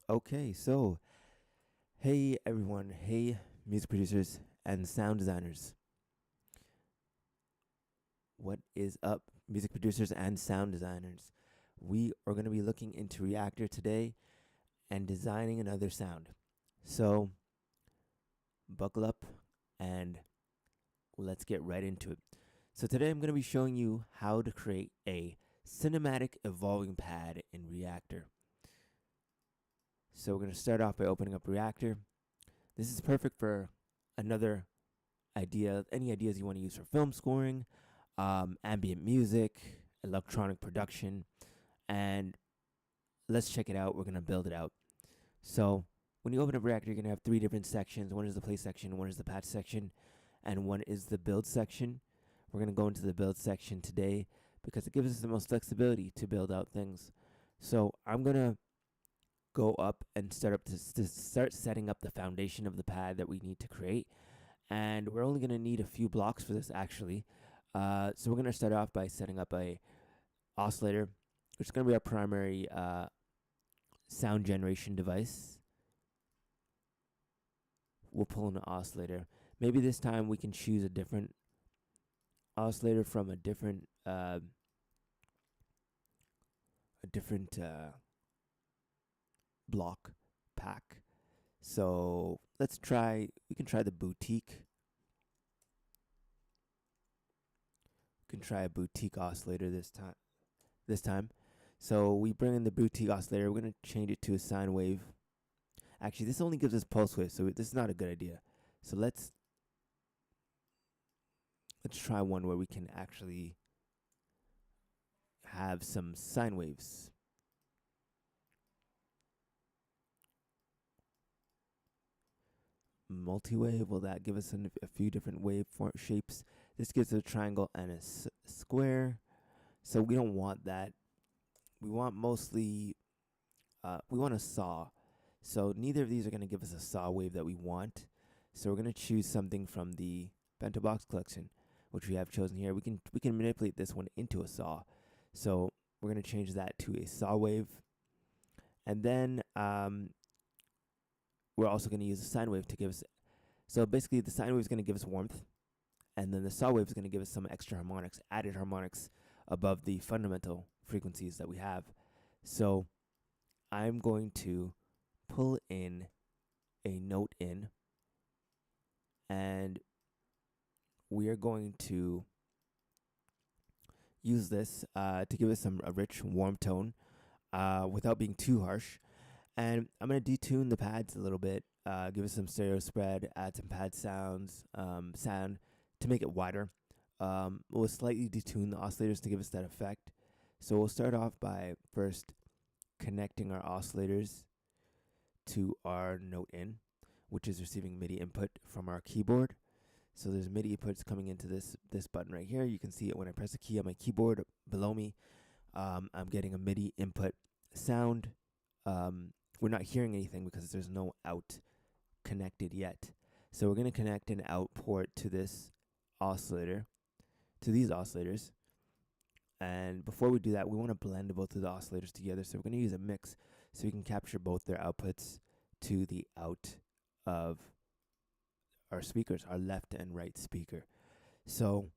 Okay, so hey everyone, hey music producers and sound designers. What is up, music producers and sound designers? We are going to be looking into Reaktor today and designing another sound. So, buckle up and let's get right into it. So, today I'm going to be showing you how to create a cinematic evolving pad in Reaktor. So, we're going to start off by opening up Reaktor. This is perfect for another idea, any ideas you want to use for film scoring, ambient music, electronic production, and let's check it out. We're going to build it out. So when you open up Reaktor, you're going to have three different sections. One is the play section, one is the patch section, and one is the build section. We're going to go into the build section today because it gives us the most flexibility to build out things. So I'm going to go up and start setting up the foundation of the pad that we need to create. And we're only going to need a few blocks for this, actually. So we're going to start off by setting up a oscillator, which is going to be our primary sound generation device. We'll pull in an oscillator. Maybe this time we can choose a different oscillator from a different block pack. So we can try the boutique. We can try a boutique oscillator this time. So we bring in the boutique oscillator. We're going to change it to a sine wave. Actually, this only gives us pulse wave, so this is not a good idea. So let's try one where we can actually have some sine waves. Multi-wave, will that give us a few different wave shapes? This gives us a triangle and a square. So we don't want that. We want mostly, we want a saw. So neither of these are going to give us a saw wave that we want. So we're going to choose something from the bento box collection, which we have chosen here. We can manipulate this one into a saw. So we're going to change that to a saw wave. And then we're also going to use a sine wave to give us. So basically, the sine wave is going to give us warmth, and then the saw wave is going to give us some extra harmonics, added harmonics above the fundamental frequencies that we have. So I'm going to pull in a note in, and we are going to use this to give us a rich, warm tone without being too harsh. And I'm going to detune the pads a little bit, give us some stereo spread, add some pad sound to make it wider. We'll slightly detune the oscillators to give us that effect. So we'll start off by first connecting our oscillators to our note in, which is receiving MIDI input from our keyboard. So there's MIDI inputs coming into this button right here. You can see it when I press a key on my keyboard below me. I'm getting a MIDI input sound. We're not hearing anything because there's no out connected yet. So we're going to connect an out port to this oscillator, to these oscillators. And before we do that, we want to blend both of the oscillators together. So we're going to use a mix so we can capture both their outputs to the out of our speakers, our left and right speaker. So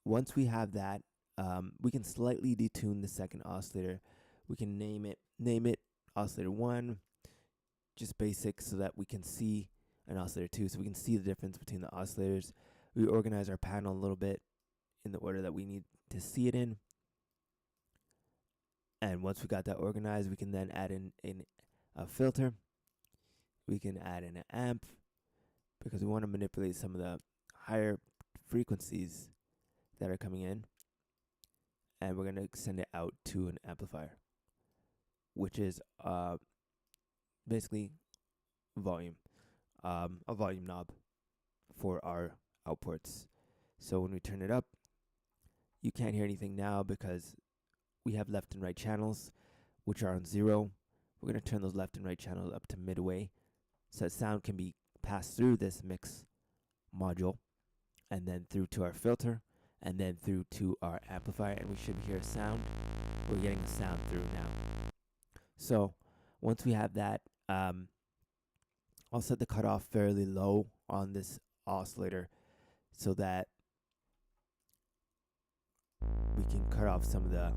once we have that, we can slightly detune the second oscillator. We can name it oscillator 1, just basic, so that we can see an oscillator 2, so we can see the difference between the oscillators. We organize our panel a little bit in the order that we need to see it in. And once we got that organized, we can then add in a filter. We can add in an amp because we want to manipulate some of the higher frequencies that are coming in. And we're going to send it out to an amplifier, which is basically volume, a volume knob for our outputs. So when we turn it up, you can't hear anything now because we have left and right channels, which are on 0. We're going to turn those left and right channels up to midway so that sound can be passed through this mix module and then through to our filter and then through to our amplifier, and we should hear a sound. We're getting a sound through now. So once we have that Um, I'll set the cutoff fairly low on this oscillator so that we can cut off some of the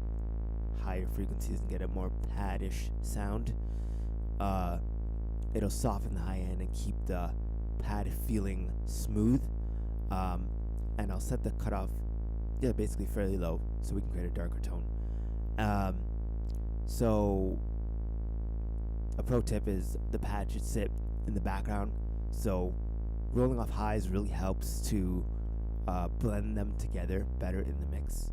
higher frequencies and get a more padish sound. It'll soften the high end and keep the pad feeling smooth. And I'll set the cutoff, basically fairly low so we can create a darker tone. So a pro tip is the pad should sit in the background. So rolling off highs really helps to blend them together better in the mix,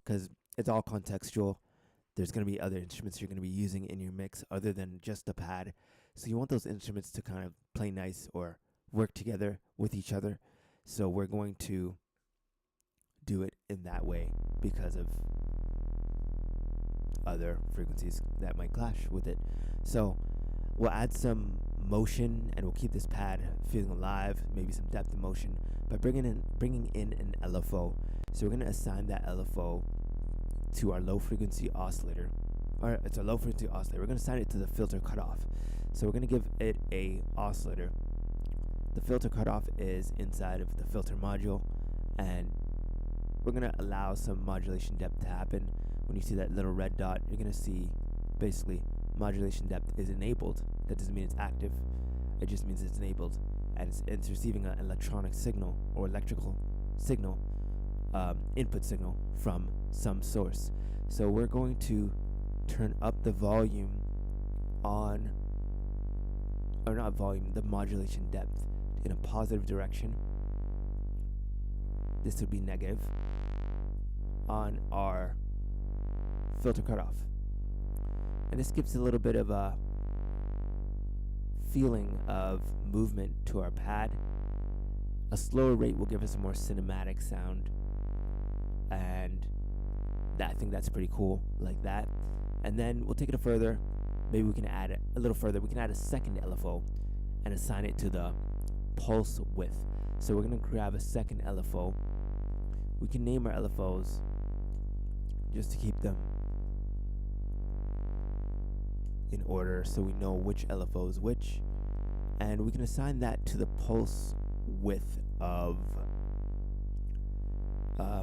because it's all contextual. There's going to be other instruments you're going to be using in your mix other than just the pad. So you want those instruments to kind of play nice or work together with each other. So we're going to do it in that way because of other frequencies that might clash with it. So we'll add some motion and we'll keep this pad feeling alive, maybe some depth of motion by bringing in an LFO. So we're going to assign that LFO to our low frequency oscillator, or it's a low frequency oscillator. We're going to assign it to the filter cutoff. So we're going to give it a oscillator. The filter cutoff is inside of the filter module, and we're going to allow some modulation depth to happen. When you see that little red dot, you're going to see basically modulation depth is enabled. That doesn't mean it's active. It just means it's enabled, and it's receiving an electronic signal or electrical signal, input signal from some source. So we're going to turn up the volume on, or not volume, the modulation depth in a positive direction. This would be negative on our filter cutoff. And this gives a little bit of a feeling of movement to our pad. A slower rate will give us a more cinematic sound, and I think that's pretty cool, like that. And then we'll take it further. Maybe we can add it a little further. We can add a second LFO and assign it to the pulse width. So we're going to grab a second LFO. We can name our LFOs just to keep them in order so we know which LFO is which. And we can assign that to the pulse width of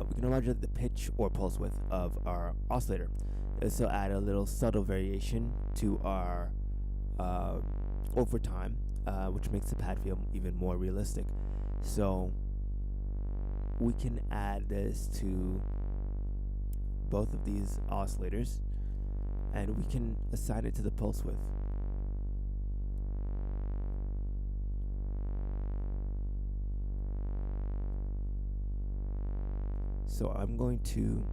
we can modulate the pitch or pulse width of our oscillator. This will add a little subtle variation to our over time, which makes the pad feel even more realistic. So we can add this to both of these oscillators, and we can assign it to the pulse width. So I'm going to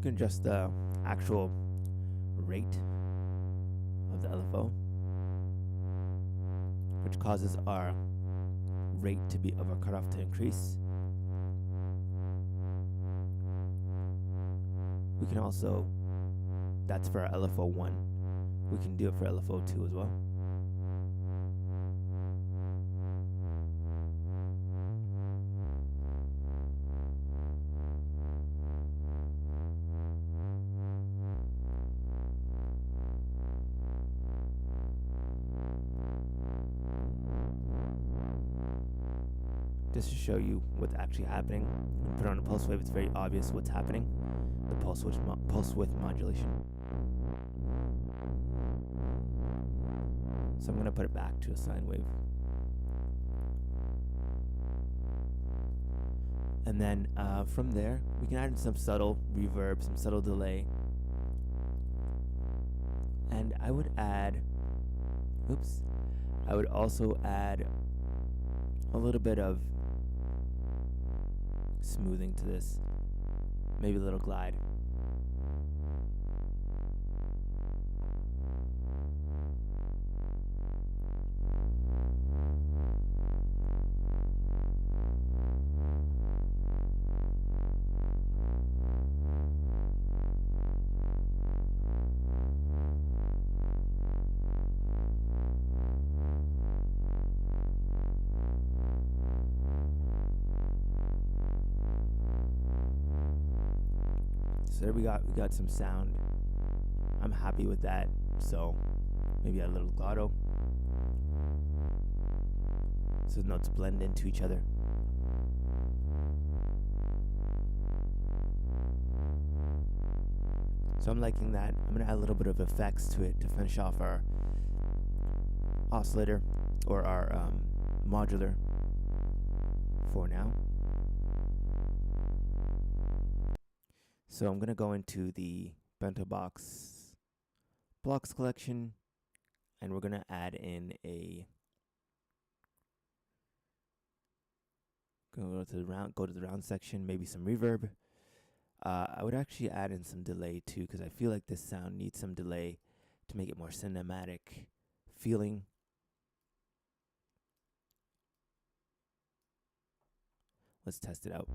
adjust the actual rate of the LFO, which causes our rate to be of our cutoff to increase. We can also, that's for our LFO 1. We can do it for LFO 2 as well. Just to show you what's actually happening. When you put on a pulse wave, it's very obvious what's happening. The pulse width modulation. So I'm going to put it back to a sine wave. And then from there, we can add in some subtle reverb, some subtle delay. And I would also add a little bit of smoothing to this, maybe a little glide. So there we got some sound. I'm happy with that. So maybe a little glotto, so the notes blend into each other. So I'm liking that. I'm gonna add a little bit of effects to it to finish off our oscillator or our modular for now. So I'm gonna go into the bento box blocks collection, and we're gonna add in go to the round section, maybe some reverb. I would actually add in some delay too, because I feel like this sound needs some delay to make it more cinematic feeling. Let's test it out.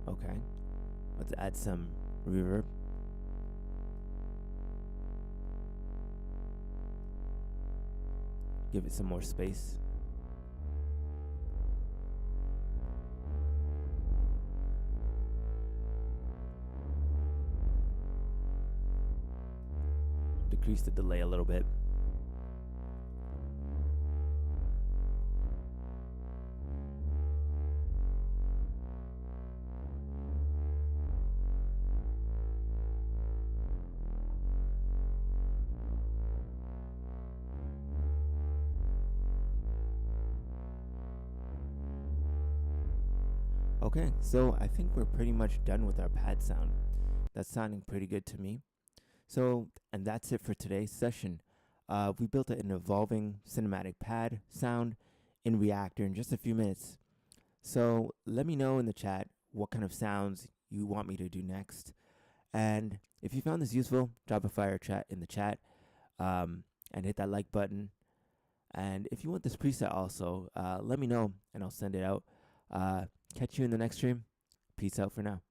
Okay, let's add some reverb. Give it some more space. Decrease the delay a little bit. Okay, so I think we're pretty much done with our pad sound. That's sounding pretty good to me. So, and that's it for today's session. We built an evolving cinematic pad sound in Reaktor in just a few minutes. So let me know in the chat what kind of sounds you want me to do next. And if you found this useful, drop a fire chat in the chat and hit that like button. And if you want this preset also, let me know and I'll send it out. Catch you in the next stream. Peace out for now.